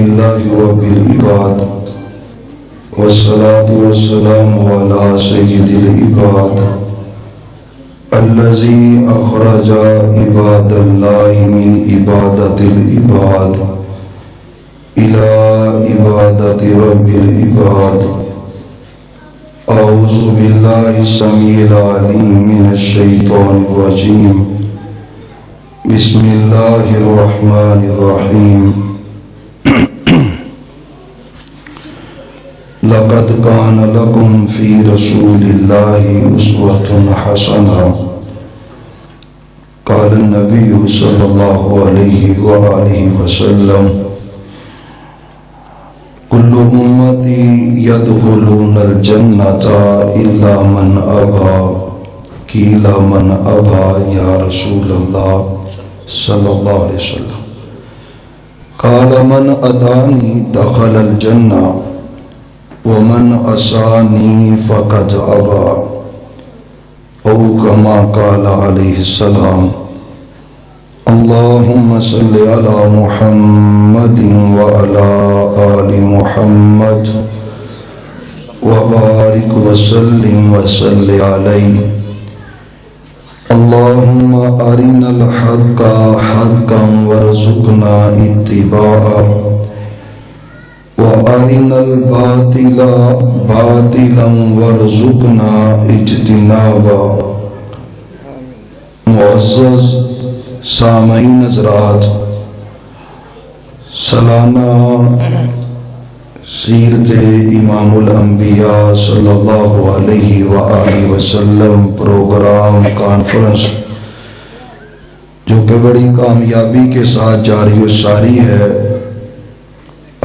لله رب العباد والصلاة والسلام على سيد العباد الذي أخرج عباد الله من عبادة العباد إلى عبادة رب العباد. أعوذ بالله السميع العليم من الشيطان الرجيم. بسم الله الرحمن الرحيم. لقد كان لكم في رسول الله أسوة حسنة. قال النبي صلى الله عليه وآله وسلم: كل أمتي يدخلون الجنة إلا من أبى. قيل من أبى يا رسول الله صلى الله عليه وسلم؟ قال من أطاعني دخل الجنة ومن عصاني فقد أبى، أو كما قال عليه السلام. اللهم صل على محمد وعلى آل محمد وبارك وسلم وصل عليه. اللهم أرنا الحق حقا وارزقنا اتباعه وأرنا الباطل باطلا وارزقنا اجتنابه. معزز سامعین حضرات، سالانہ سیرت امام الانبیاء صلی اللہ علیہ وآلہ وسلم پروگرام کانفرنس جو کہ بڑی کامیابی کے ساتھ جاری و ساری ہے،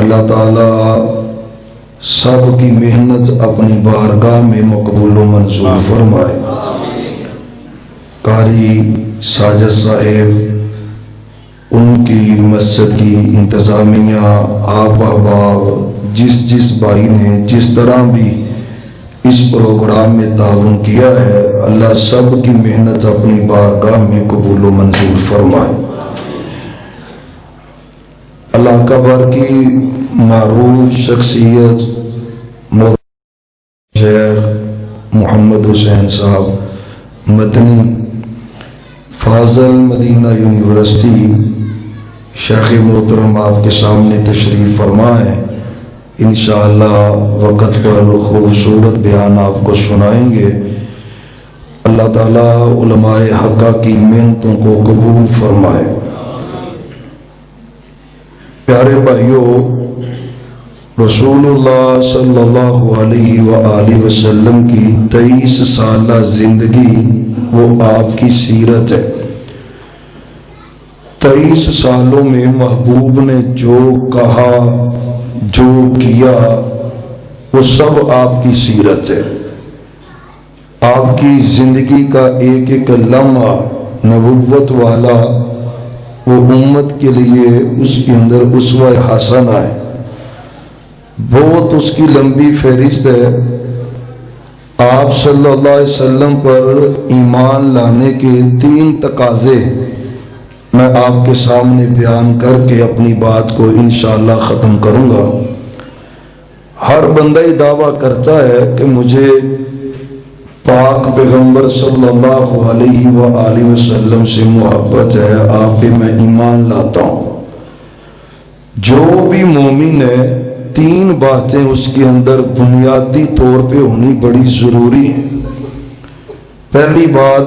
اللہ تعالی سب کی محنت اپنی بارگاہ میں مقبول و منظور فرمائے. قاری ساجد صاحب، ان کی مسجد کی انتظامیہ، آپ احباب، جس بھائی نے جس طرح بھی اس پروگرام میں تعاون کیا ہے، اللہ سب کی محنت اپنی بارگاہ میں قبول و منظور فرمائے. اللہ قبر کی معروف شخصیت شیخ محمد حسین صاحب مدنی، فاضل مدینہ یونیورسٹی، شیخ محترم آپ کے سامنے تشریف فرما ہے. انشاءاللہ وقت پر خوبصورت بیان آپ کو سنائیں گے. اللہ تعالیٰ علماء حقہ کی محنتوں کو قبول فرمائے. پیارے بھائیوں، رسول اللہ صلی اللہ علیہ وآلہ وسلم کی 23 سالہ زندگی وہ آپ کی سیرت ہے. 23 سالوں میں محبوب نے جو کہا، جو کیا، وہ سب آپ کی سیرت ہے. آپ کی زندگی کا ایک ایک لمحہ نبوت والا، وہ امت کے لیے اس کے اندر اسوہ حسنہ ہے. بہت اس کی لمبی فہرست ہے. آپ صلی اللہ علیہ وسلم پر ایمان لانے کے 3 تقاضے میں آپ کے سامنے بیان کر کے اپنی بات کو انشاءاللہ ختم کروں گا. ہر بندہ یہ دعویٰ کرتا ہے کہ مجھے پاک پیغمبر صلی اللہ علیہ وآلہ وسلم سے محبت ہے، آپ پہ میں ایمان لاتا ہوں. جو بھی مومن ہے، 3 باتیں اس کے اندر بنیادی طور پہ ہونی بڑی ضروری ہے. پہلی بات،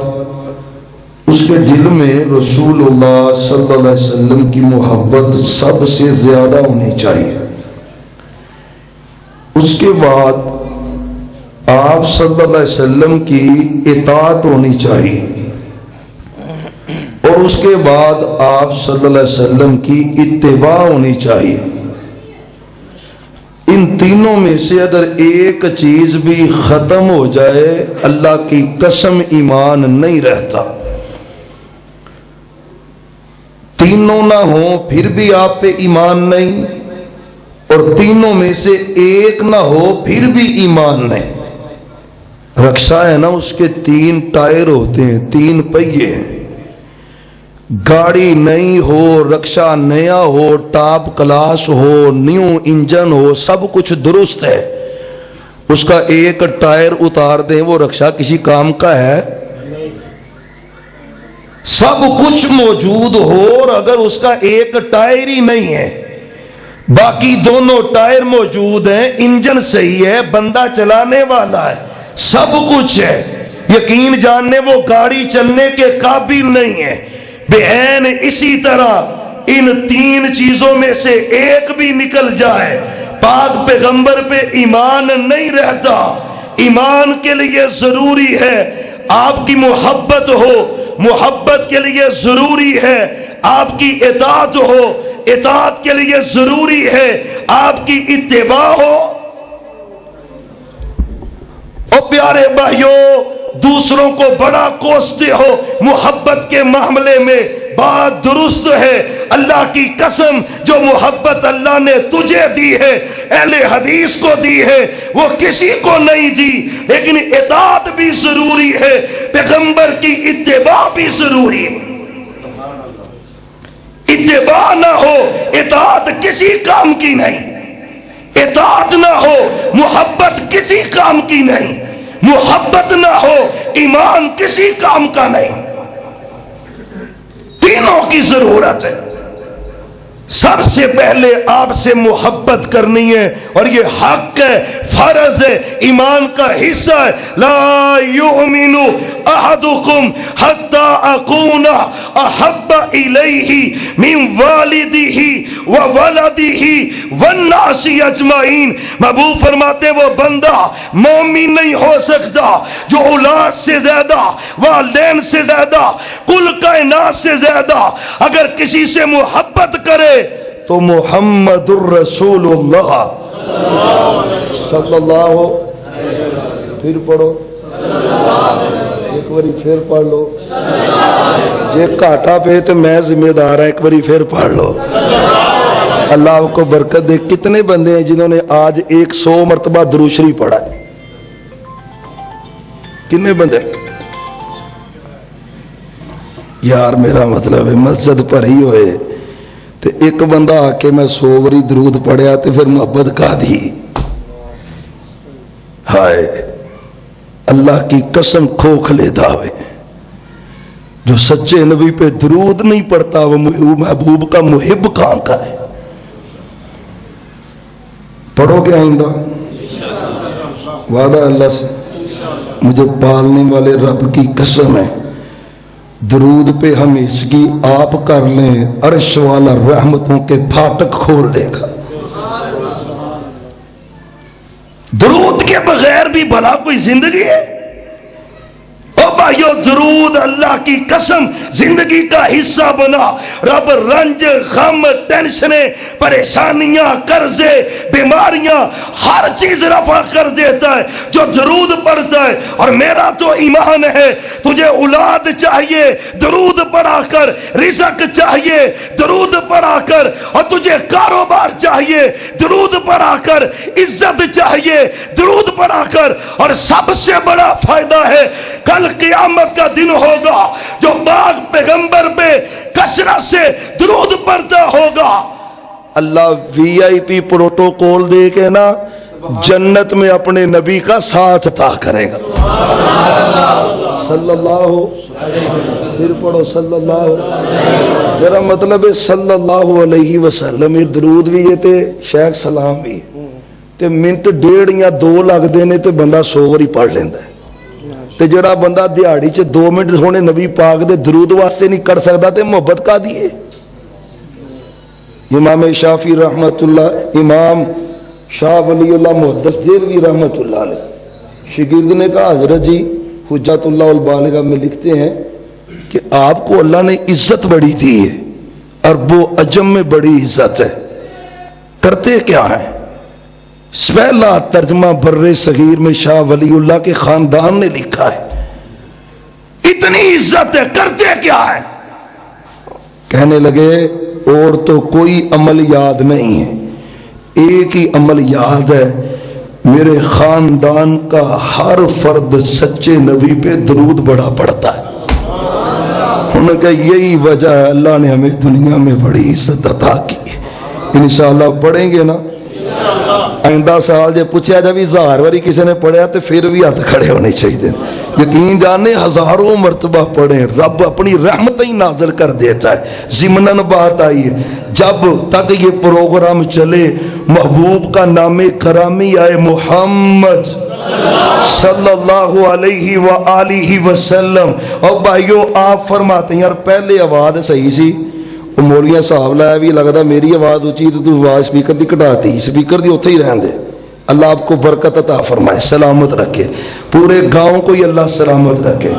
اس کے دل میں رسول اللہ صلی اللہ علیہ وسلم کی محبت سب سے زیادہ ہونی چاہیے. اس کے بعد آپ صلی اللہ علیہ وسلم کی اطاعت ہونی چاہیے، اور اس کے بعد آپ صلی اللہ علیہ وسلم کی اتباع ہونی چاہیے. ان تینوں میں سے اگر ایک چیز بھی ختم ہو جائے، اللہ کی قسم ایمان نہیں رہتا. تینوں نہ ہوں پھر بھی آپ پہ ایمان نہیں، اور تینوں میں سے ایک نہ ہو پھر بھی ایمان نہیں. رکشا ہے نا، اس کے 3 ٹائر ہوتے ہیں، 3 پہیے ہیں. گاڑی نئی ہو، رکشا نیا ہو، ٹاپ کلاس ہو، نیو انجن ہو، سب کچھ درست ہے، اس کا ایک ٹائر اتار دیں وہ رکشا کسی کام کا ہے؟ سب کچھ موجود ہو اور اگر اس کا ایک ٹائر ہی نہیں ہے، باقی دونوں ٹائر موجود ہیں، انجن صحیح ہے، بندہ چلانے والا ہے، سب کچھ ہے، یقین جاننے وہ گاڑی چلنے کے قابل نہیں ہے، بعین اسی طرح ان تین چیزوں میں سے ایک بھی نکل جائے، پاک پیغمبر پہ ایمان نہیں رہتا۔ ایمان کے لیے ضروری ہے آپ کی محبت ہو، محبت کے لیے ضروری ہے آپ کی اطاعت ہو، اطاعت کے لیے ضروری ہے آپ کی اتباع ہو۔ اور پیارے بھائیوں، دوسروں کو بڑا کوستے ہو محبت کے معاملے میں، بات درست ہے، اللہ کی قسم جو محبت اللہ نے تجھے دی ہے، اہل حدیث کو دی ہے، وہ کسی کو نہیں دی، لیکن اطاعت بھی ضروری ہے، پیغمبر کی اتباع بھی ضروری ہے۔ اتباع نہ ہو اطاعت کسی کام کی نہیں، اطاعت نہ ہو محبت کسی کام کی نہیں، محبت نہ ہو ایمان کسی کام کا نہیں، تینوں کی ضرورت ہے۔ سب سے پہلے آپ سے محبت کرنی ہے اور یہ حق ہے، فرض ہے، ایمان کا حصہ ہے۔ لا یؤمن احدکم حتی اکون احب الیہ من والدہ وولدہ والناس اجمعین۔ محبوب فرماتے ہیں وہ بندہ مومن نہیں ہو سکتا جو اولاد سے زیادہ، والدین سے زیادہ، کل کائنات سے زیادہ اگر کسی سے محبت کرے تو محمد الرسول اللہ صلی اللہ، پھر پڑھو ایک باری پھر پڑھ لو، جے کاٹا پہ تو میں ذمہ دار ہوں، ایک باری پھر پڑھ لو۔ اللہ آپ کو برکت دے۔ کتنے بندے ہیں جنہوں نے آج 100 مرتبہ درود شریف پڑھا ہے؟ کتنے بندے؟ یار میرا مطلب ہے مسجد پر ہی ہوئے تو ایک بندہ آ کے میں 100 باری درود پڑھیا تو پھر محبت کا دی؟ ہائے اللہ کی قسم کھوکھلے دعوے، جو سچے نبی پہ درود نہیں پڑھتا وہ محبوب کا محب کہاں کا ہے؟ پڑھو گے آئندہ؟ وعدہ اللہ سے، مجھے پالنے والے رب کی قسم ہے، درود پہ ہم اس کی آپ کر لیں، عرش والا رحمتوں کے پھاٹک کھول دے گا۔ درود کے بغیر بھی بھلا کوئی زندگی ہے؟ او بھائیو، درود اللہ کی قسم زندگی کا حصہ بنا۔ رب رنج، غم، ٹینشنیں، پریشانیاں، قرضے، بیماریاں، ہر چیز رفع کر دیتا ہے جو درود پڑھتا ہے۔ اور میرا تو ایمان ہے تجھے اولاد چاہیے درود پڑھا کر، رزق چاہیے درود پڑھا کر، اور تجھے کاروبار چاہیے درود پڑھا کر، عزت چاہیے درود پڑھا کر، اور سب سے بڑا فائدہ ہے کل قیامت کا دن ہوگا جو پاک پیغمبر پہ کثرت سے درود پڑھتا ہوگا، اللہ وی آئی پی پروٹوکول دے کے نا جنت میں اپنے نبی کا ساتھ عطا کرے گا۔ صلی اللہ، پھر پڑھو صلی اللہ، میرا مطلب ہے صلی اللہ علیہ وسلم۔ یہ درود بھی ہے تے شیخ سلام بھی تے منٹ 1.5 یا 2 لگتے ہیں تے بندہ 100 باری پڑھ لینا ہے، تے جڑا بندہ دیہڑی چ 2 منٹ سونے نبی پاک دے درود واسطے نہیں کر سکتا تے محبت کا دیے۔ امام شافعی رحمت اللہ، امام شاہ ولی اللہ محدث دہلوی رحمت اللہ علیہ، شاگرد نے کہا حضرت جی حجت اللہ البالغہ میں لکھتے ہیں کہ آپ کو اللہ نے عزت بڑی دی ہے، عرب و عجم میں بڑی عزت ہے، کرتے کیا ہیں؟ پہلا ترجمہ بر صغیر میں شاہ ولی اللہ کے خاندان نے لکھا ہے، اتنی عزت ہے، کرتے کیا ہے؟ کہنے لگے اور تو کوئی عمل یاد نہیں ہے، ایک ہی عمل یاد ہے، میرے خاندان کا ہر فرد سچے نبی پہ درود بڑا پڑتا ہے۔ انہوں نے کہا یہی وجہ ہے اللہ نے ہمیں دنیا میں بڑی عزت عطا کی ہے. انشاءاللہ پڑھیں گے نا. آئندہ سال جب پوچھا جب 1000 باری کسی نے پڑھیا تو پھر بھی ہاتھ کھڑے ہونے چاہیے. یقین جانے ہزاروں مرتبہ پڑھیں رب اپنی رحمت ہی نازل کر دیتا ہے. ضمناً بات آئی ہے جب تک یہ پروگرام چلے محبوب کا نام کرامی آئے محمد صلی اللہ علیہ وآلہ وسلم. اور بھائیو آپ فرماتے ہیں یار پہلے آواز صحیح سی موڑیاں صاحب لایا بھی لگتا میری آواز اچھی تو آواز سپیکر دی کٹاتی سپیکر دی اتھے ہی رہن دے. اللہ آپ کو برکت عطا فرمائے سلامت رکھے. پورے گاؤں کو ہی اللہ سلامت رکھے.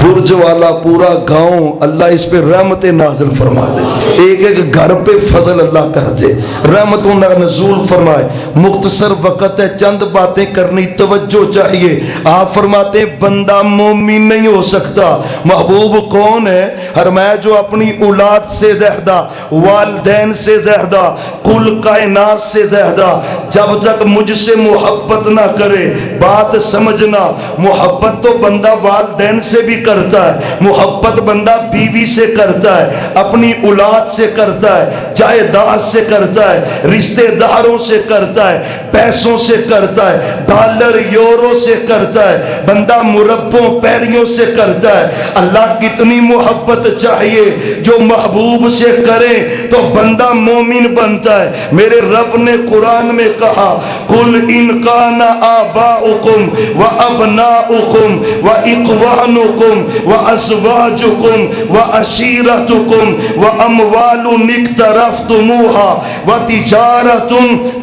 برج والا پورا گاؤں اللہ اس پہ رحمت نازل فرما دے. ایک ایک گھر پہ فضل اللہ کر دے رحمتوں نزول فرمائے. مختصر وقت ہے چند باتیں کرنی توجہ چاہیے. آپ فرماتے ہیں بندہ مومن نہیں ہو سکتا. محبوب کون ہے؟ فرمایا جو اپنی اولاد سے زیادہ والدین سے زیادہ کل کائنات سے زیادہ جب تک مجھ سے محبت نہ کرے. بات سمجھنا محبت تو بندہ والدین سے بھی کرتا ہے. محبت بندہ بیوی سے کرتا ہے اپنی اولاد سے کرتا ہے جائیداد سے کرتا ہے رشتہ داروں سے کرتا ہے پیسوں سے کرتا ہے ڈالر یورو سے کرتا ہے بندہ مربوں پیریوں سے کرتا ہے. اللہ کتنی محبت چاہیے جو محبوب سے کرے تو بندہ مومن بنتا ہے. میرے رب نے قرآن میں کہا قل ان کان آباؤکم و ابناؤکم و اخوانکم و ازواجکم و عشیرتکم و اموال اقترفتموها و تجارت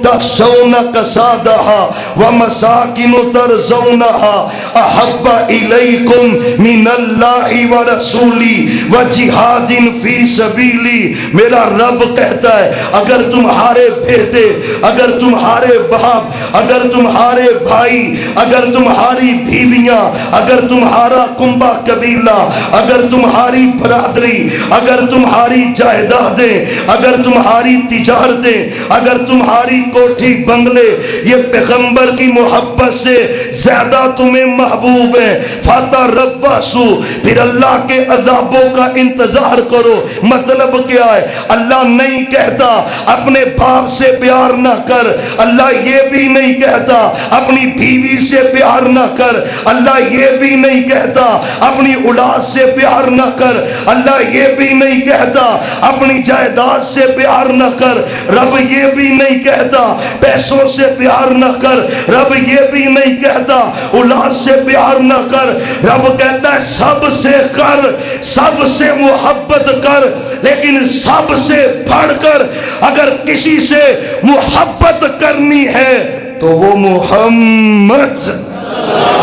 تخشون کسادها و مساکن ترضونها احب الیکم من اللہ و رسولی و جہاد فی سبیلی. میرا رب کہتا ہے اگر تمہارے بیٹے اگر تمہارے باپ اگر تمہارے بھائی اگر تمہاری بیویاں اگر تمہارا کنبہ قبیلہ اگر تمہاری برادری اگر تمہاری جائیدادیں اگر تمہاری تجارتیں اگر تمہاری کوٹھی بنگلے یہ پیغمبر کی محبت سے زیادہ تمہیں محبوب ہیں فتربصوا پھر اللہ کے عذابوں کا انتظار کرو. مطلب کیا ہے؟ اللہ نہیں کہتا اپنے باپ سے پیار نہ کر. اللہ یہ بھی نہیں کہتا اپنی بیوی سے پیار نہ کر. اللہ یہ بھی نہیں کہتا اپنی اولاد سے پیار نہ کر. اللہ یہ بھی نہیں کہتا اپنی جائیداد سے پیار نہ کر. رب یہ بھی نہیں کہتا پیسوں سے پیار نہ کر. رب یہ بھی نہیں کہتا اولاد سے پیار نہ کر. رب کہتا ہے سب سے کر سب سے محبت کر لیکن سب سے بڑھ کر اگر کسی سے محبت کرنی ہے تو وہ محمد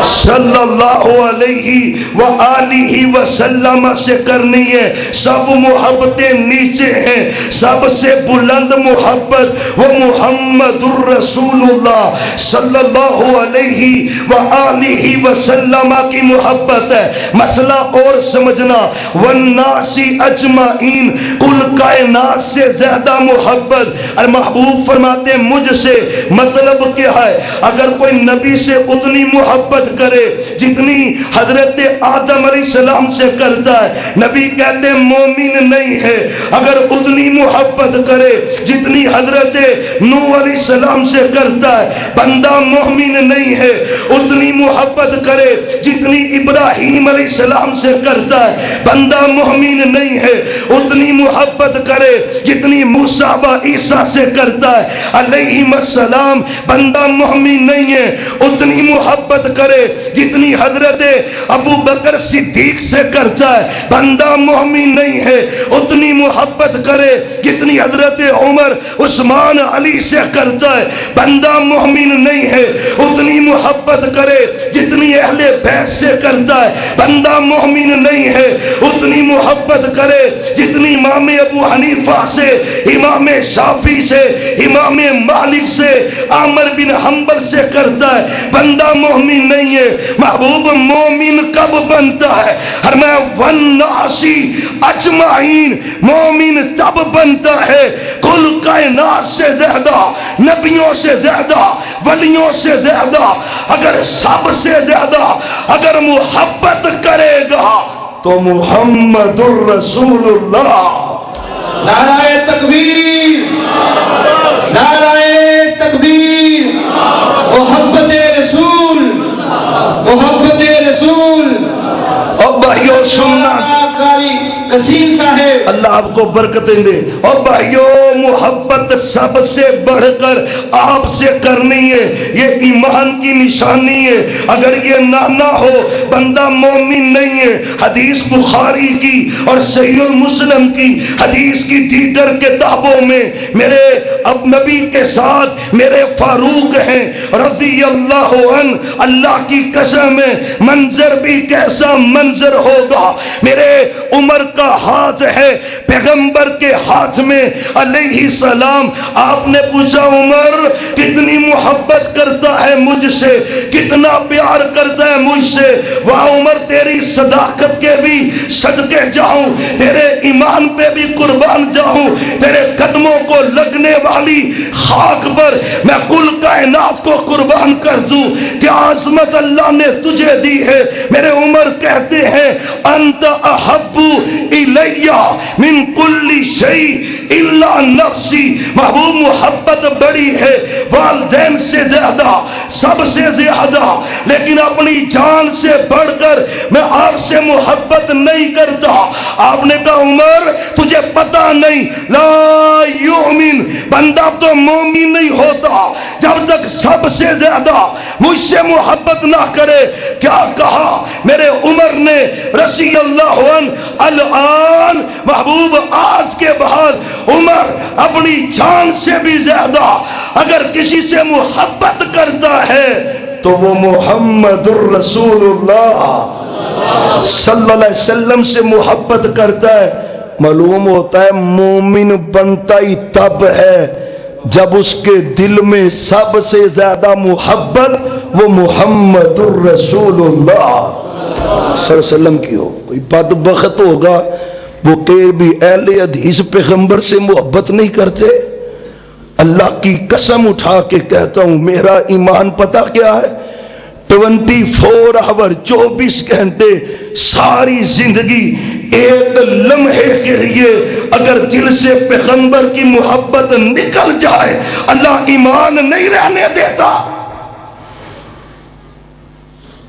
صلی اللہ علیہ وآلہ وسلم سے کرنی ہے. سب محبتیں نیچے ہیں سب سے بلند محبت وہ محمد الرسول اللہ صلی اللہ علیہ وآلہ وسلم کی محبت ہے. مسئلہ اور سمجھنا والناس اجمعین کل کائنات سے زیادہ محبت. المحبوب فرماتے ہیں مجھ سے مطلب کیا ہے؟ اگر کوئی نبی سے اتنی محبت کرے جتنی حضرت آدم علیہ السلام سے کرتا ہے نبی کہتے ہیں مومن نہیں ہے. اگر اتنی محبت کرے جتنی حضرت نوح علیہ السلام سے کرتا ہے بندہ مومن نہیں ہے. اتنی محبت کرے جتنی ابراہیم علیہ السلام سے کرتا ہے بندہ مومن نہیں ہے. اتنی محبت کرے جتنی موسیٰ و عیسیٰ سے کرتا ہے علیہم السلام بندہ مومن نہیں ہے. اتنی محبت کرے جتنی حضرت ابو بکر صدیق سے کرتا ہے بندہ مومن نہیں ہے. اتنی محبت کرے جتنی حضرت عمر عثمان علی سے کرتا ہے بندہ مومن نہیں ہے. اتنی محبت کرے جتنی اہل بیت سے کرتا ہے بندہ مومن نہیں ہے. اتنی محبت کرے جتنی امام ابو حنیفہ سے امام شافعی سے امام مالک سے عامر بن حنبل سے کرتا ہے بندہ مومن نہیں ہے. محبوب مومن کب بنتا ہے؟ فرمایا والناس اجمعین مومن تب بنتا ہے کل کائنات سے زیادہ نبیوں سے زیادہ ولیوں سے زیادہ اگر سب سے زیادہ اگر محبت کرے گا تو محمد الرسول اللہ۔ نعرہ تکبیر، نعرہ تکبیر، محبت رسول، محبت رسول۔ اور بھائیو سننا، قسیم صاحب اللہ آپ کو برکتیں دے۔ اور بھائیو محبت سب سے بڑھ کر آپ سے کرنی ہے، یہ ایمان کی نشانی ہے۔ اگر یہ نہ ہو بندہ مومن نہیں ہے۔ حدیث بخاری کی اور صحیح مسلم کی حدیث کی دیگر کتابوں میں میرے اب نبی کے ساتھ میرے فاروق ہیں رضی اللہ عنہ، اللہ کی قسم ہے منظر بھی کیسا منظر ہوگا۔ میرے عمر کا ہاتھ ہے پیغمبر کے ہاتھ میں علیہ السلام۔ آپ نے پوچھا عمر کتنی محبت کرتا ہے مجھ سے، کتنا پیار کرتا ہے مجھ سے؟ واہ عمر تیری صداقت کے بھی صدقے جاؤں، تیرے ایمان پہ بھی قربان جاؤں، تیرے قدموں کو لگنے والی خاک پر میں کل کائنات کو قربان کر دوں۔ کیا عظمت اللہ نے تجھے دی ہے۔ میرے عمر کہتے ہیں انت احب الیہ من کل شیء الا نفسی۔ محبوب محبت بڑی ہے والدین سے زیادہ، سب سے زیادہ، لیکن اپنی جان سے بڑھ کر میں آپ سے محبت نہیں کرتا۔ آپ نے کہا عمر تجھے پتا نہیں، لا یؤمن، بندہ تو مومن نہیں ہوتا جب تک سب سے زیادہ مجھ سے محبت نہ کرے۔ کیا کہا میرے عمر نے رضی اللہ عنہ؟ الآن محبوب آج کے بعد عمر اپنی جان سے بھی زیادہ اگر کسی سے محبت کرتا ہے تو وہ محمد الرسول اللہ صلی اللہ علیہ وسلم سے محبت کرتا ہے۔ معلوم ہوتا ہے مومن بنتا ہی تب ہے جب اس کے دل میں سب سے زیادہ محبت وہ محمد الرسول اللہ صلی اللہ علیہ وسلم کی ہو۔ کوئی بدبخت ہوگا وہ کہ بھی اہل حدیث پیغمبر سے محبت نہیں کرتے۔ اللہ کی قسم اٹھا کے کہتا ہوں میرا ایمان پتہ کیا ہے؟ 24 آور 24 گھنٹے ساری زندگی ایک لمحے کے لیے اگر دل سے پیغمبر کی محبت نکل جائے اللہ ایمان نہیں رہنے دیتا۔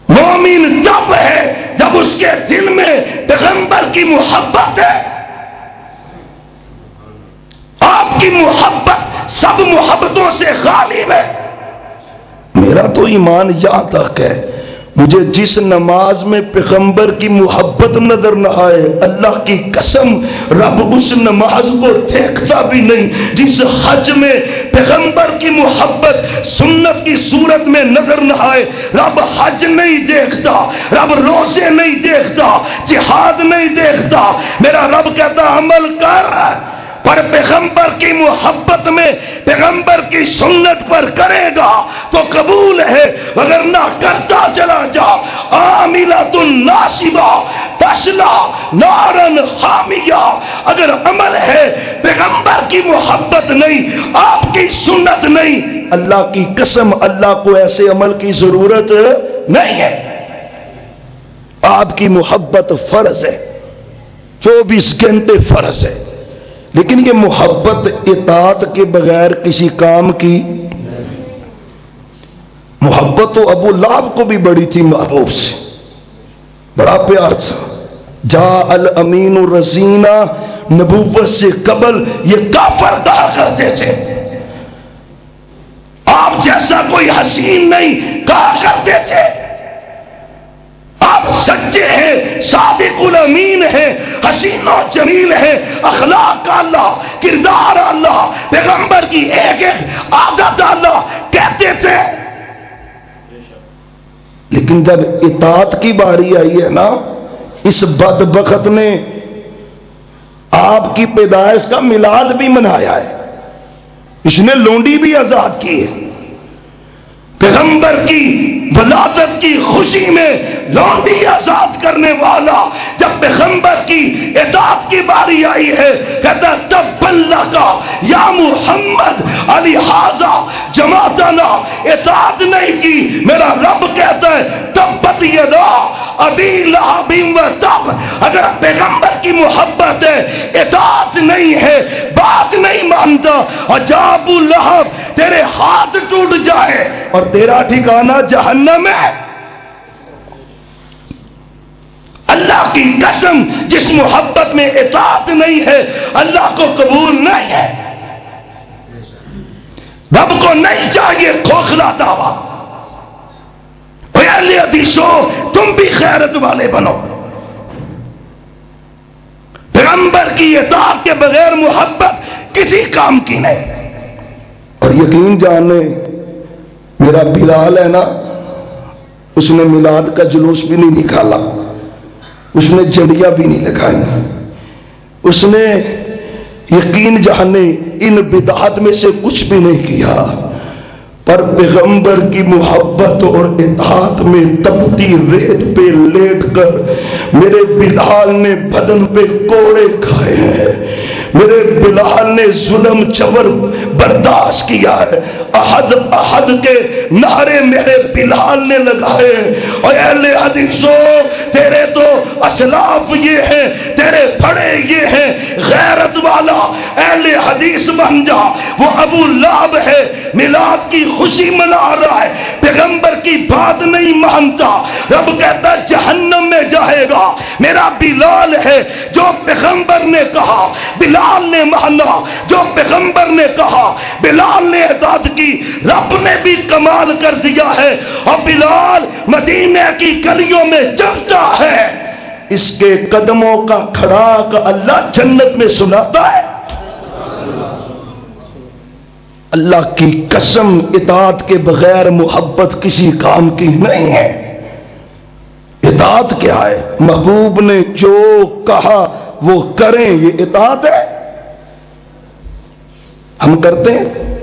مومن تب ہے جب اس کے دل میں پیغمبر کی محبت ہے۔ آپ کی محبت سب محبتوں سے غالب ہے۔ میرا تو ایمان یہاں تک ہے مجھے جس نماز میں پیغمبر کی محبت نظر نہ آئے اللہ کی قسم رب اس نماز کو دیکھتا بھی نہیں۔ جس حج میں پیغمبر کی محبت سنت کی صورت میں نظر نہ آئے رب حج نہیں دیکھتا، رب روزے نہیں دیکھتا، جہاد نہیں دیکھتا۔ میرا رب کہتا عمل کر پر پیغمبر کی محبت میں پیغمبر کی سنت پر کرے گا تو قبول ہے، وگرنہ کرتا چلا جا۔ عاملۃ ناصبہ تصلی نارا حامیہ۔ اگر عمل ہے پیغمبر کی محبت نہیں، آپ کی سنت نہیں، اللہ کی قسم اللہ کو ایسے عمل کی ضرورت نہیں ہے۔ آپ کی محبت فرض ہے، 24 گھنٹے فرض ہے، لیکن یہ محبت اطاعت کے بغیر کسی کام کی۔ محبت تو ابو لہب کو بھی بڑی تھی محبوب سے، بڑا پیار تھا۔ جا الامین الرزینہ، نبوت سے قبل یہ کافر کہا کرتے تھے، آپ جیسا کوئی حسین نہیں کہا کرتے تھے۔ آپ سچے ہیں، صادق الامین ہیں، حسین و جمیل ہیں، اخلاق کا اللہ، کردار اللہ، پیغمبر کی ایک ایک عادت اللہ کہتے تھے۔ لیکن جب اطاعت کی باری آئی ہے نا، اس بدبخت نے آپ کی پیدائش کا میلاد بھی منایا ہے، اس نے لونڈی بھی آزاد کی ہے۔ پیغمبر کی ولادت کی خوشی میں لونڈی آزاد کرنے والا جب پیغمبر کی اطاعت کی باری آئی ہے کہتا تب اللہ کا یا محمد علی حاضہ جماعتنا اطاعت نہیں کی، میرا رب کہتا ہے تبت یدا ابی لہب و تب، اگر پیغمبر کی محبت ہے، اطاعت نہیں ہے، بات نہیں مانتا، عجاب لہب، تیرے ہاتھ ٹوٹ جائے اور تیرا ٹھکانہ جہنم ہے۔ اللہ کی قسم، جس محبت میں اطاعت نہیں ہے اللہ کو قبول نہیں ہے۔ رب کو نہیں چاہیے کھوکھلا دعویٰ۔ اہل حدیثوں تم بھی غیرت والے بنو، پیغمبر کی اطاعت کے بغیر محبت کسی کام کی نہیں۔ اور یقین جانے میرا بلال ہے نا، اس نے میلاد کا جلوس بھی نہیں نکالا، اس نے جھنڈیاں بھی نہیں لگائی، اس نے یقین جانے ان بدعات میں سے کچھ بھی نہیں کیا، پر پیغمبر کی محبت اور اطاعت میں تپتی ریت پہ لیٹ کر میرے بلال نے بدن پہ کوڑے کھائے ہیں، میرے بلال نے ظلم چور برداشت کیا ہے، احد احد کے نعرے میرے بلال نے لگائے۔ اور اہل حدیثوں تیرے تو اسلاف یہ ہیں، تیرے بڑے یہ ہیں، غیرت والا اہل حدیث بن جا۔ وہ ابو لہب ہے، میلاد کی خوشی منا رہا ہے، پیغمبر کی بات نہیں مانتا، رب کہتا ہے جہنم میں جائے گا۔ میرا بلال ہے، جو پیغمبر نے کہا بلال نے مانا، جو پیغمبر نے کہا بلال نے اطاعت کی، رب نے بھی کمال کر دیا ہے۔ اور بلال مدینے کی گلیوں میں چلتا ہے، اس کے قدموں کا کھڑاک اللہ جنت میں سناتا ہے۔ اللہ کی قسم اطاعت کے بغیر محبت کسی کام کی نہیں ہے۔ اطاعت کیا ہے؟ محبوب نے جو کہا وہ کریں، یہ اطاعت ہے۔ ہم کرتے ہیں،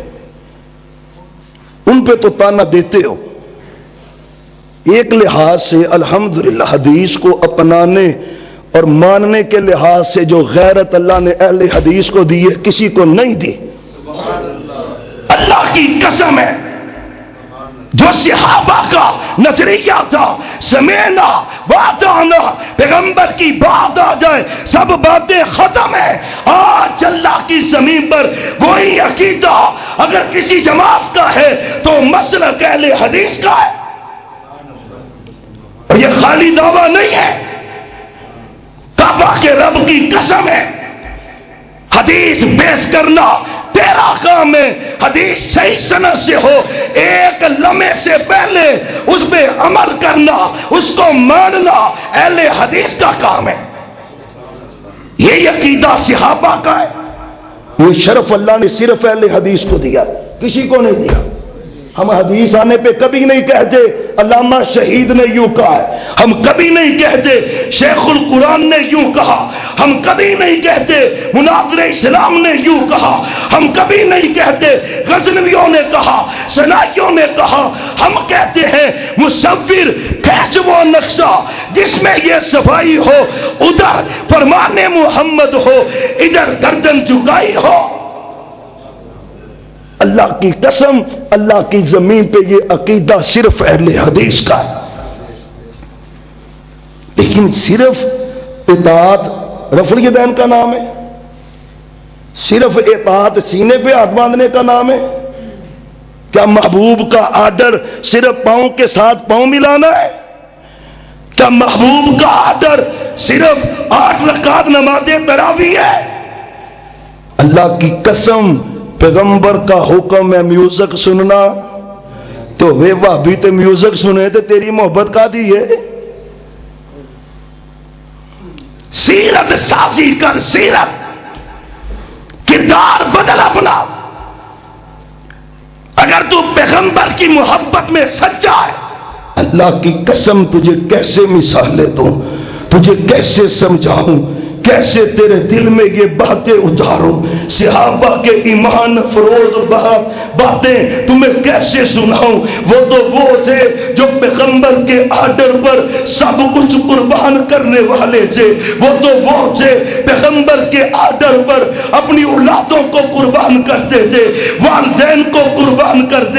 ان پہ تو تانا دیتے ہو۔ ایک لحاظ سے الحمدللہ حدیث کو اپنانے اور ماننے کے لحاظ سے جو غیرت اللہ نے اہل حدیث کو دی ہے کسی کو نہیں دی۔ اللہ کی قسم ہے، جو صحابہ کا نظریہ تھا سمینا واتانا، پیغمبر کی بات آ جائے سب باتیں ختم ہیں، آج اللہ کی زمین پر وہی عقیدہ اگر کسی جماعت کا ہے تو مسلک اہل حدیث کا ہے۔ اور یہ خالی دعویٰ نہیں ہے، کعبہ کے رب کی قسم ہے، حدیث پیش کرنا تیرا کام ہے، حدیث صحیح سند سے ہو، ایک لمحے سے پہلے اس پہ عمل کرنا، اس کو ماننا اہل حدیث کا کام ہے۔ یہ عقیدہ صحابہ کا ہے، یہ شرف اللہ نے صرف اہل حدیث کو دیا، کسی کو نہیں دیا۔ ہم حدیث آنے پہ کبھی نہیں کہتے علامہ شہید نے یوں کہا ہے، ہم کبھی نہیں کہتے شیخ القرآن نے یوں کہا، ہم کبھی نہیں کہتے مناظر اسلام نے یوں کہا، ہم کبھی نہیں کہتے غزنویوں نے کہا، سنائیوں نے کہا۔ ہم کہتے ہیں مصور کھینچ وہ نقشہ جس میں یہ صفائی ہو، ادھر فرمان محمد ہو، ادھر گردن جھکائی ہو۔ اللہ کی قسم اللہ کی زمین پہ یہ عقیدہ صرف اہل حدیث کا ہے۔ لیکن صرف اطاعت رفع الیدین کا نام ہے، صرف اطاعت سینے پہ ہاتھ باندھنے کا نام ہے؟ کیا محبوب کا آرڈر صرف پاؤں کے ساتھ پاؤں ملانا ہے؟ کیا محبوب کا آرڈر صرف 8 رکعت نماز تراویح ہے؟ اللہ کی قسم پیغمبر کا حکم ہے میوزک سننا، تو وہ بھابی تے میوزک سنے تے تیری محبت کا دی ہے؟ سیرت سازی کر، سیرت کردار بدل اپنا۔ اگر تو پیغمبر کی محبت میں سچا ہے، اللہ کی قسم تجھے کیسے مثالیں دوں، تجھے کیسے سمجھاؤں، کیسے تیرے دل میں یہ باتیں اتاروں، صحابہ کے ایمان فروز باتیں تمہیں کیسے سناؤں۔ وہ تو وہ تھے جو پیغمبر کے آرڈر پر سب کچھ قربان کرنے والے تھے، وہ تو وہ تھے پیغمبر کے آرڈر پر اپنی اولادوں کو قربان کرتے تھے، والدین کو قربان کرتے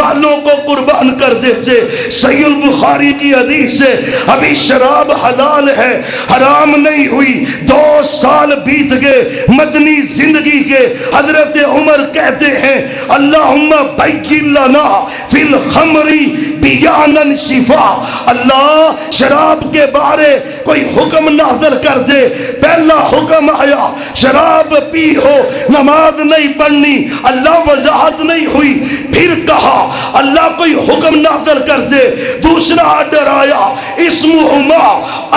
والوں کو قربان کر دیتے. صحیح البخاری کی حدیث ہے ابھی شراب حلال ہے حرام نہیں ہوئی. 2 سال بیت گئے مدنی زندگی کے. حضرت عمر کہتے ہیں اللہم بین لنا فی الخمر بیانا شفا. اللہ شراب کے بارے کوئی حکم نازل کر دے. پہلا حکم آیا شراب پی ہو نماز نہیں پڑھنی, اللہ وضاحت نہیں ہوئی. پھر کہا اللہ کوئی حکم نازل کر دے. دوسرا آرڈر آیا اسمہما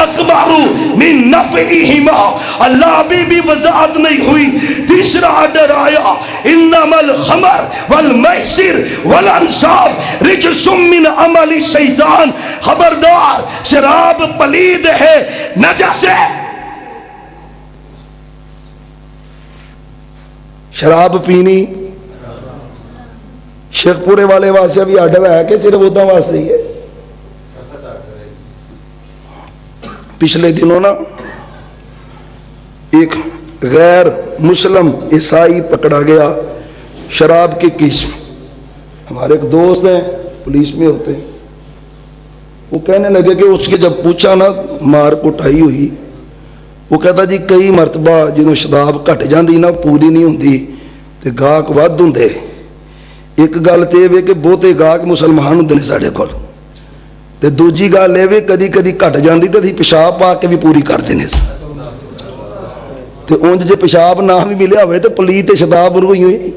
اکبر من نفعہما, اللہ ابھی بھی وضاحت نہیں ہوئی. تیسرا آرڈر آیا انما الخمر والمیسر والانصاب رجس من عمل الشیطان. خبردار شراب پلید ہے نجس ہے. شراب پینی شیخ پورے والے واسطے بھی آرڈر ہے کہ صرف ادھر واسطے ہی ہے. پچھلے دنوں نا ایک غیر مسلم عیسائی پکڑا گیا شراب کے کیس میں. ہمارے ایک دوست ہیں پولیس میں ہوتے ہیں, وہ کہنے لگے کہ اس کے جب پوچھا نا مار کٹائی ہوئی, وہ کہتا جی کئی مرتبہ جنہوں شراب گھٹ جاندی نا پوری نہیں ہوندی تے گاہک ود ہوندے. ایک گل تے یہ کہ بہتے گاہک مسلمان ہوندے نے ساڈے کول, تے دوجی گل یہ کدی کدی گھٹ جاندی تے پیشاب پا کے بھی پوری کر دینے. تے اونج جے پیشاب نہ بھی ملیا ہوئے تے پلیت تے شراب ہوئی ہوئی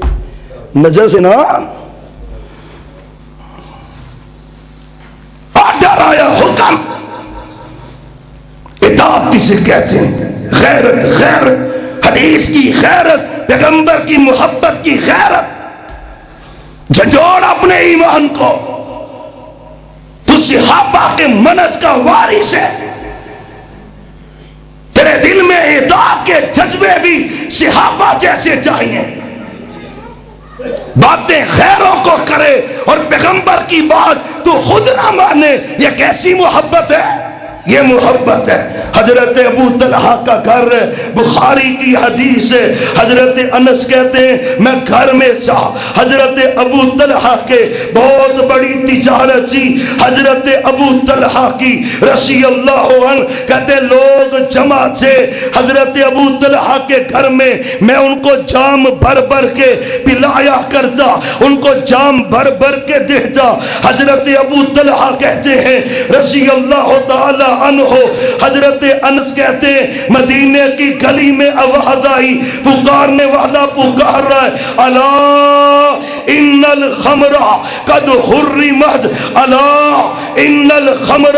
نجس ہے نا. آرڈر آیا حکم. اطاعت کسے کہتے ہیں؟ غیرت. غیرت حدیث کی غیرت, پیغمبر کی محبت کی غیرت. جھنجھوڑ اپنے ایمان کو. تو صحابہ کے منہج کا وارث ہے. تیرے دل میں اطاعت کے جذبے بھی صحابہ جیسے چاہیے. باتیں غیروں کو کرے اور پیغمبر کی بات تو خود نہ مانے, یہ کیسی محبت ہے؟ یہ محبت ہے. حضرت ابو طلحہ کا گھر بخاری کی حدیث ہے. حضرت انس کہتے ہیں میں گھر میں تھا. حضرت ابو طلحہ کے بہت بڑی تجارت تھی. حضرت ابو طلحہ کی رضی اللہ عنہ کہتے لوگ جمع تھے حضرت ابو طلحہ کے گھر میں. میں ان کو جام بھر بھر کے پلایا کرتا, ان کو جام بھر بھر کے دیتا. حضرت ابو طلحہ کہتے ہیں رضی اللہ تعالی عنہ, حضرت انس کہتے ہیں مدینے کی گلی میں آواز آئی, پکارنے والا پکار رہا ہے الا ان الخمر قد حرمت, الا ان الخمر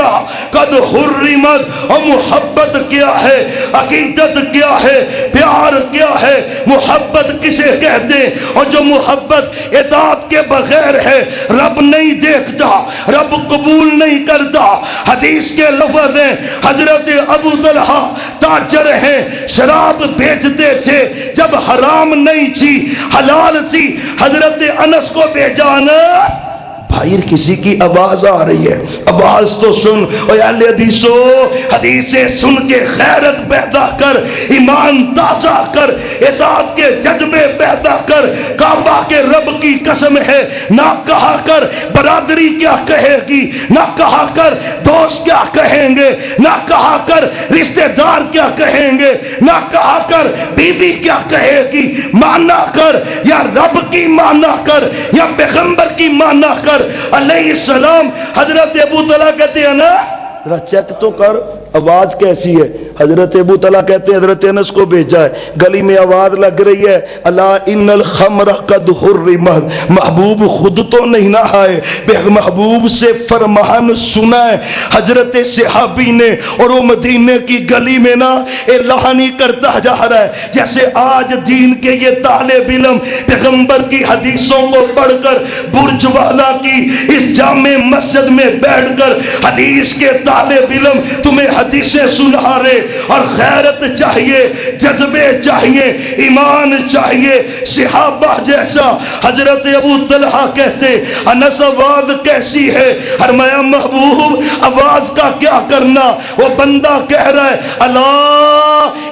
قد حرمت. اور محبت کیا ہے, عقیدت کیا ہے, پیار کیا ہے, محبت کسے کہتے ہیں؟ اور جو محبت اطاعت کے بغیر ہے رب نہیں دیکھتا, رب قبول نہیں کرتا. حدیث کے لفظ ہیں حضرت ابو طلحہ تاجر ہیں, شراب بیچتے تھے جب حرام نہیں تھی حلال تھی. حضرت انس کو بیچانا بھائی کسی کی آواز آ رہی ہے, آواز تو سن. اور اہل حدیثو حدیثیں سن کے غیرت پیدا کر, ایمان تازہ کر, اطاعت کے جذبے پیدا کر. کعبہ کے رب کی قسم ہے نہ کہا کر برادری کیا کہے گی, نہ کہا کر دوست کیا کہیں گے, نہ کہا کر رشتہ دار کیا کہیں گے, نہ کہا کر بیوی کیا کہے گی. مانا کر یا رب کی مانا کر یا پیغمبر کی مانا کر علیہ السلام. حضرت ابو طلحہ کہتے ہیں نا ذرا چیک تو کر آواز کیسی ہے. حضرت ابو طلحہ کہتے ہیں حضرت انس کو بھیجا ہے, گلی میں آواز لگ رہی ہے الا ان الخمر قد حرمت. محبوب خود تو نہیں نہ آئے, محبوب سے فرمان سنا ہے حضرت صحابی نے, اور وہ مدینے کی گلی میں نا اعلان کرتا جا رہا ہے جیسے آج دین کے یہ طالب علم پیغمبر کی حدیثوں کو پڑھ کر برج والا کی اس جامع مسجد میں بیٹھ کر حدیث کے طالب علم تمہیں حدیثیں سنا رہے. اور غیرت چاہیے, جذبے چاہیے, ایمان چاہیے صحابہ جیسا. حضرت ابو طلحہ کہتے انس آواز کیسی ہے؟ فرمایا محبوب آواز کا کیا کرنا, وہ بندہ کہہ رہا ہے الا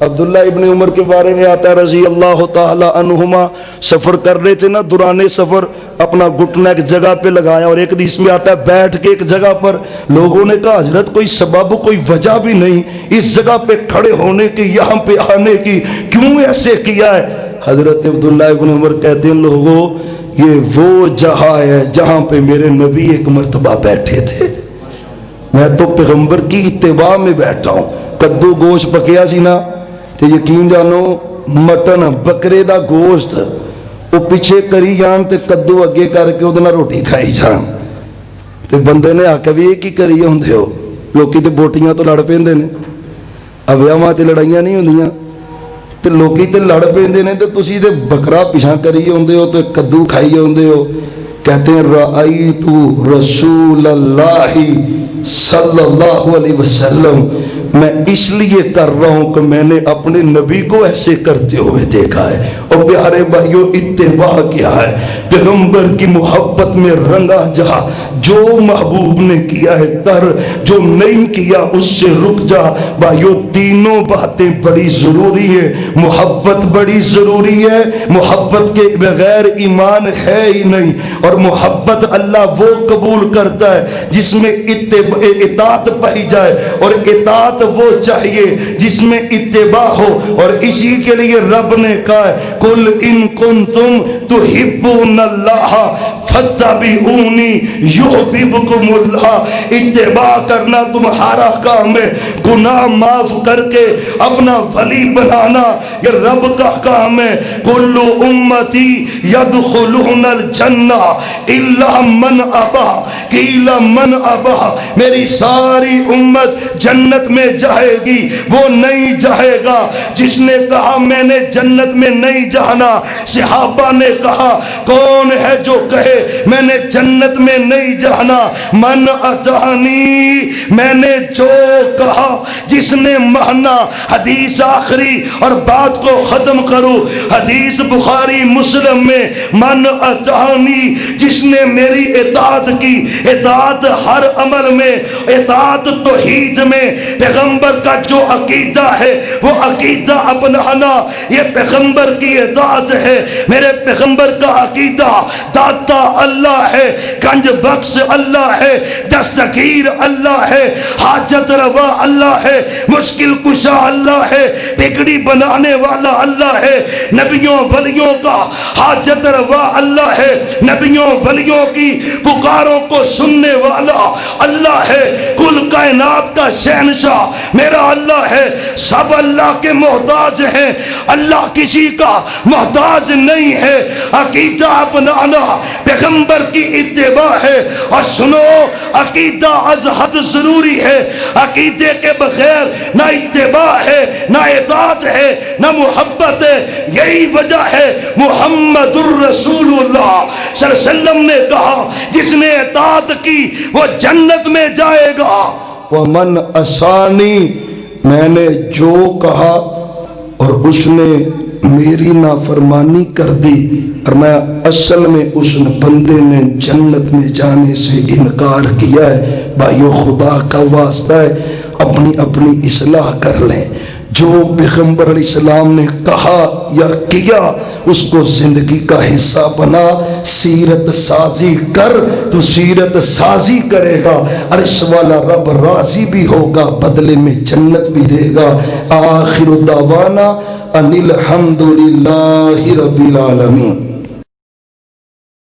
عبداللہ ابن عمر کے بارے میں آتا ہے رضی اللہ تعالی عنہما، سفر کر رہے تھے نا، دوران سفر اپنا گھٹنا ایک جگہ پہ لگایا، اور ایک حدیث میں آتا ہے بیٹھ کے ایک جگہ پر، لوگوں نے کہا حضرت کوئی سبب کوئی وجہ بھی نہیں اس جگہ پہ کھڑے ہونے کی، یہاں پہ آنے کی، کیوں ایسے کیا ہے؟ حضرت عبداللہ ابن عمر کہتے ہیں لوگوں یہ وہ جہاں ہے جہاں پہ میرے نبی ایک مرتبہ بیٹھے تھے، میں تو پیغمبر کی اتباع میں بیٹھا ہوں۔ کدو گوشت پکیا سی نا تے یقین جانو مٹن بکرے دا گوشت وہ پیچھے کری جان تے کدو اگے کر کے وہ روٹی کھائی جان، تے بندے نے آکھیا بھی یہ کی کری ہوندے ہو؟ لوکی تے بوٹیاں تو لڑ پیندے نے، اویاواں تے لڑائیاں نہیں ہوندیاں، تے لوکی تے لڑ پیندے نے تے تسی تے بکرا پیچھا کری ہوندے ہو تے کدو کھائی ہوندے ہو۔ کہتے ہیں رأیت رسول اللہ صلی اللہ علیہ وسلم، میں اس لیے کر رہا ہوں کہ میں نے اپنے نبی کو ایسے کرتے ہوئے دیکھا ہے۔ اور پیارے بھائیوں اتباع کیا ہے؟ پیغمبر کی محبت میں رنگا جا، جو محبوب نے کیا ہے کر، جو نہیں کیا اس سے رک جا۔ بھائیوں تینوں باتیں بڑی ضروری ہے، محبت بڑی ضروری ہے، محبت کے بغیر ایمان ہے ہی نہیں، اور محبت اللہ وہ قبول کرتا ہے جس میں اطاعت پائی جائے، اور اطاعت وہ چاہیے جس میں اتباع ہو، اور اسی کے لیے رب نے کہا ہے قل ان کنتم تحبون اللہ فاتبعونی یحببکم اللہ۔ اتباع کرنا تمہارا کام ہے، گناہ معاف کر کے اپنا ولی بنانا یہ رب کا کام ہے۔ کل امتی یدخلون الجنہ الا من ابا، قیل من ابا، میری ساری امت جنت میں جائے گی، وہ نہیں جائے گا جس نے کہا میں نے جنت میں نہیں جانا۔ صحابہ نے کہا کون ہے جو کہے میں نے جنت میں نہیں جانا؟ من اتانی، میں نے جو کہا جس نے مانا۔ حدیث آخری اور بات کو ختم کروں، حدیث بخاری مسلم میں من اتانی، جس نے میری اطاعت کی، اطاعت ہر عمل میں، اطاعت توحید میں، پیغمبر کا جو عقیدہ ہے وہ عقیدہ اپنانا، یہ پیغمبر کی اطاعت ہے۔ میرے پیغمبر کا عقیدہ داتا اللہ ہے، گنج بخش اللہ ہے، دستگیر اللہ ہے، حاجت روا اللہ ہے، مشکل کشا اللہ ہے، بگڑی بنانے والا اللہ ہے، نبیوں ولیوں کا حاجت روا اللہ ہے، نبیوں ولیوں کی پکاروں کو سننے والا اللہ ہے، کل کائنات کا شہنشاہ میرا اللہ ہے۔ سب اللہ کے محتاج ہیں، اللہ کسی کا محتاج نہیں ہے۔ عقیدہ اپنانا پیغمبر کی اتباع ہے، اور سنو عقیدہ از حد ضروری ہے، عقیدے کے بغیر نہ اتباع ہے، نہ اطاعت ہے، نہ محبت ہے۔ یہی وجہ ہے محمد الرسول اللہ صلی اللہ علیہ وسلم نے کہا جس نے اطاعت کی وہ جنت میں جائے گا۔ ومن عصانی، میں نے جو کہا اور اس نے میری نافرمانی کر دی، اور میں اصل میں اس بندے نے جنت میں جانے سے انکار کیا ہے۔ بھائیو خدا کا واسطہ ہے اپنی اپنی اصلاح کر لیں، جو پیغمبر علیہ السلام نے کہا یا کیا اس کو زندگی کا حصہ بنا، سیرت سازی کر، تو سیرت سازی کرے گا، عرش والا رب راضی بھی ہوگا، بدلے میں جنت بھی دے گا۔ آخر دعوانا ان الحمد للہ رب العالمین۔